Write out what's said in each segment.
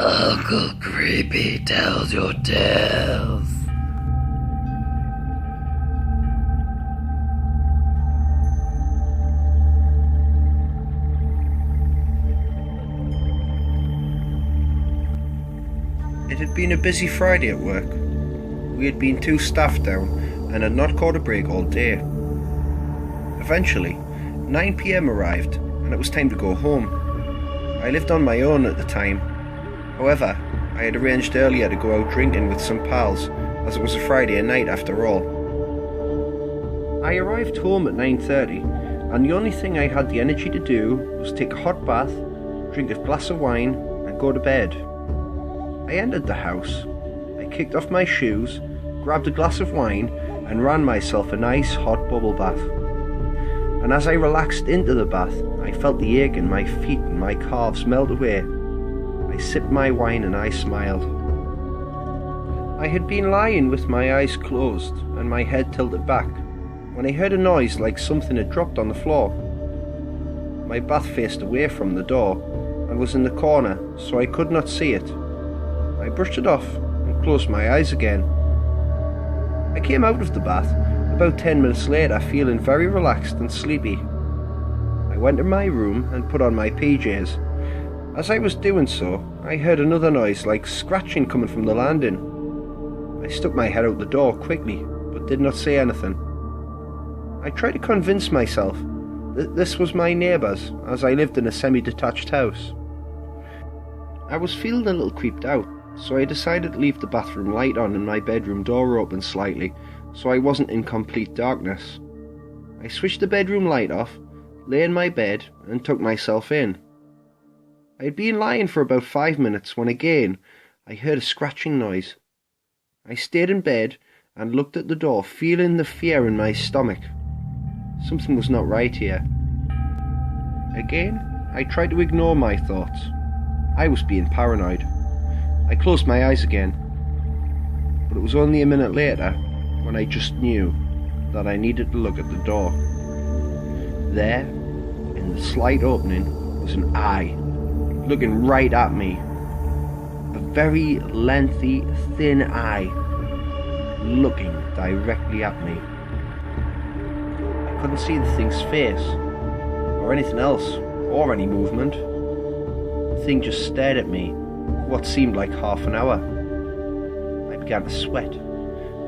Uncle Creepy tells your tales. It had been a busy Friday at work. We had been 2 staff down and had not caught a break all day. Eventually, 9 PM arrived and it was time to go home. I lived on my own at the time. However, I had arranged earlier to go out drinking with some pals, as it was a Friday night after all. I arrived home at 9:30, and the only thing I had the energy to do was take a hot bath, drink a glass of wine, and go to bed. I entered the house. I kicked off my shoes, grabbed a glass of wine, and ran myself a nice hot bubble bath. And as I relaxed into the bath, I felt the ache in my feet and my calves melt away. I sipped my wine and I smiled. I had been lying with my eyes closed and my head tilted back when I heard a noise like something had dropped on the floor. My bath faced away from the door and was in the corner, so I could not see it. I brushed it off and closed my eyes again. I came out of the bath about 10 minutes later feeling very relaxed and sleepy. I went to my room and put on my PJs. As I was doing so, I heard another noise like scratching coming from the landing. I stuck my head out the door quickly, but did not say anything. I tried to convince myself that this was my neighbours, as I lived in a semi-detached house. I was feeling a little creeped out, so I decided to leave the bathroom light on and my bedroom door open slightly, so I wasn't in complete darkness. I switched the bedroom light off, lay in my bed, and tucked myself in. I had been lying for about 5 minutes when again I heard a scratching noise. I stayed in bed and looked at the door, feeling the fear in my stomach. Something was not right here. Again, I tried to ignore my thoughts. I was being paranoid. I closed my eyes again, but it was only a minute later when I just knew that I needed to look at the door. There, in the slight opening, was an eye, looking right at me. A very lengthy, thin eye, looking directly at me. I couldn't see the thing's face, or anything else, or any movement. The thing just stared at me for what seemed like half an hour. I began to sweat.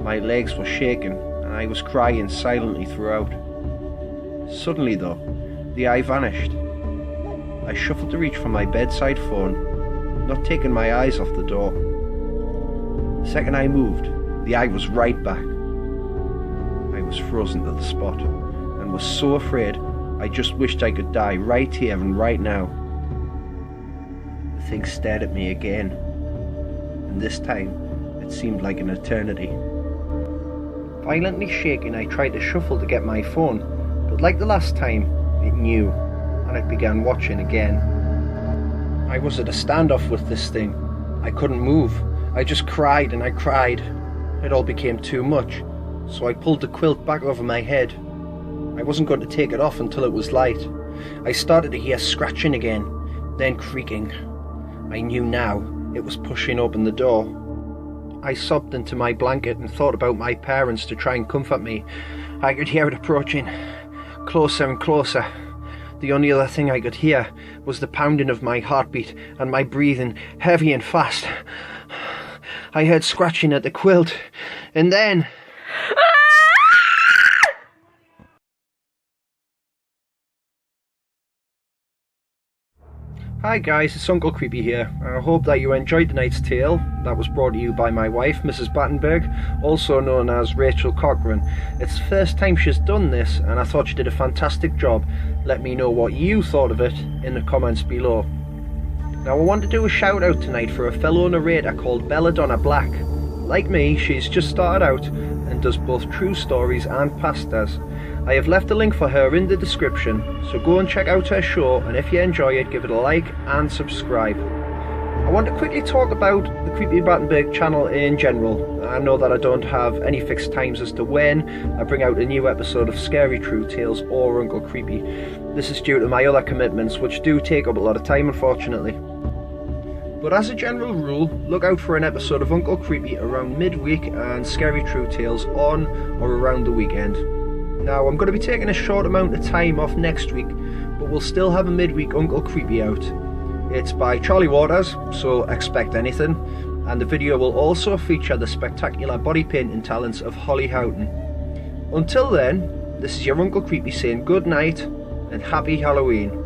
My legs were shaking, and I was crying silently throughout. Suddenly, though, the eye vanished. I shuffled to reach for my bedside phone, not taking my eyes off the door. The second I moved, the eye was right back. I was frozen to the spot, and was so afraid I just wished I could die right here and right now. The thing stared at me again, and this time it seemed like an eternity. Violently shaking, I tried to shuffle to get my phone, but like the last time, it knew, and it began watching again. I was at a standoff with this thing. I couldn't move. I just cried and I cried. It all became too much, so I pulled the quilt back over my head. I wasn't going to take it off until it was light. I started to hear scratching again, then creaking. I knew now it was pushing open the door. I sobbed into my blanket and thought about my parents to try and comfort me. I could hear it approaching, closer and closer. The only other thing I could hear was the pounding of my heartbeat and my breathing, heavy and fast. I heard scratching at the quilt, and then... Hi guys, it's Uncle Creepy here. I hope that you enjoyed tonight's tale that was brought to you by my wife, Mrs. Battenberg, also known as Rachael Cochrane. It's the first time she's done this, and I thought she did a fantastic job. Let me know what you thought of it in the comments below. Now I want to do a shout out tonight for a fellow narrator called Belladonna Black. Like me, she's just started out and does both true stories and pastas. I have left a link for her in the description, so go and check out her show, and if you enjoy it, give it a like and subscribe. I want to quickly talk about the Creepy Battenberg channel in general. I know that I don't have any fixed times as to when I bring out a new episode of Scary True Tales or Uncle Creepy. This is due to my other commitments, which do take up a lot of time, unfortunately. But as a general rule, look out for an episode of Uncle Creepy around midweek and Scary True Tales on or around the weekend. Now, I'm going to be taking a short amount of time off next week, but we'll still have a midweek Uncle Creepy out. It's by Charlie Waters, so expect anything, and the video will also feature the spectacular body painting talents of Holly Houghton. Until then, this is your Uncle Creepy saying good night and happy Halloween.